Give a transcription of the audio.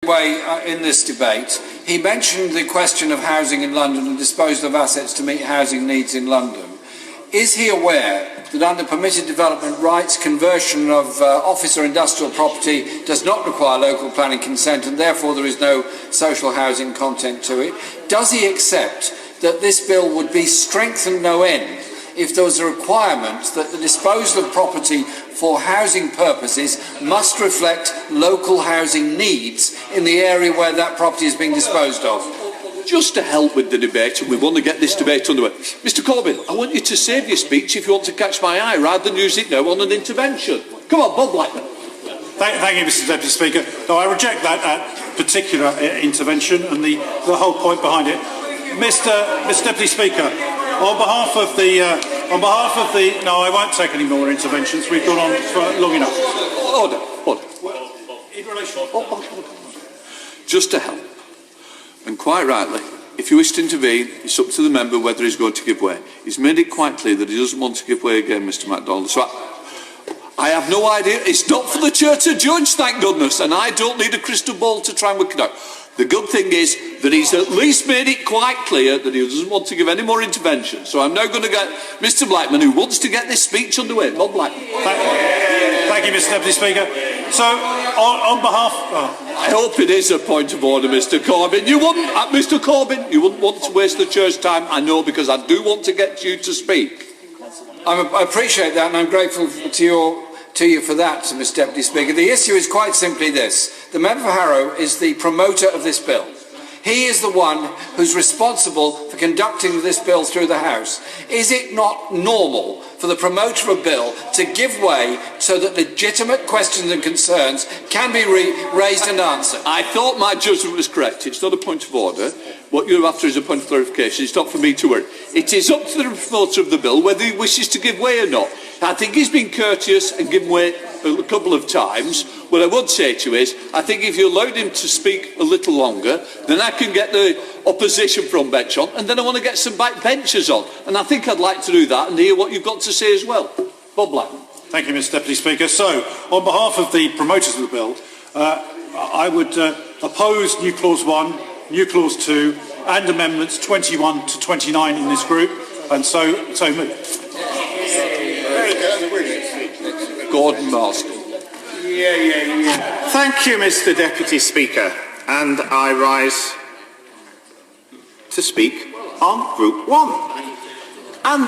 way in this debate. He mentioned the question of housing in London and disposal of assets to meet housing needs in London. Is he aware that under permitted development rights, conversion of office or industrial property does not require local planning consent and therefore there is no social housing content to it? Does he accept that this bill would be strengthened no end if there was a requirement that the disposal of property for housing purposes must reflect local housing needs in the area where that property is being disposed of? Just to help with the debate, and we want to get this debate underway. Mr Corbyn, I want you to save your speech if you want to catch my eye, rather than use it now on an intervention. Come on, Bob Blackman. Thank you, Mr Deputy Speaker. No, I reject that particular intervention and the whole point behind it. Mr Deputy Speaker, on behalf of the, no, I won't take any more interventions. We've gone on for long enough. Order. In relation, Just to help. And quite rightly, if you wish to intervene, it's up to the member whether he's going to give way. He's made it quite clear that he doesn't want to give way again, Mr MacDonald. So I have no idea. It's not for the chair to judge, thank goodness, and I don't need a crystal ball to try and work it out. The good thing is that he's at least made it quite clear that he doesn't want to give any more intervention. So I'm now going to get Mr Blackman, who wants to get this speech underway. Bob Blackman. Thank you, Mr Deputy Speaker. So, on behalf... I hope it is a point of order, Mr Corbyn. You wouldn't, Mr Corbyn, you wouldn't want to waste the chair's time, I know, because I do want to get you to speak. I appreciate that and I'm grateful to you for that, Mr Deputy Speaker. The issue is quite simply this. The member for Harrow is the promoter of this bill. He is the one who's responsible for conducting this bill through the House. Is it not normal for the promoter of a bill to give way so that legitimate questions and concerns can be raised and answered? I thought my judgment was correct. It's not a point of order. What you're after is a point of clarification. It's not for me to worry. It is up to the promoter of the bill whether he wishes to give way or not. I think he's been courteous and given way a couple of times. What I would say to you is, I think if you allowed him to speak a little longer, then I can get the opposition front bench on, and then I want to get some back benches on. And I think I'd like to do that and hear what you've got to say as well. Bob Blackman. Thank you, Mr Deputy Speaker. So, on behalf of the promoters of the bill, I would oppose New Clause 1, New Clause 2 and Amendments 21 to 29 in this group, and so move. Gordon Marston. Thank you, Mr Deputy Speaker, and I rise to speak on Group 1. And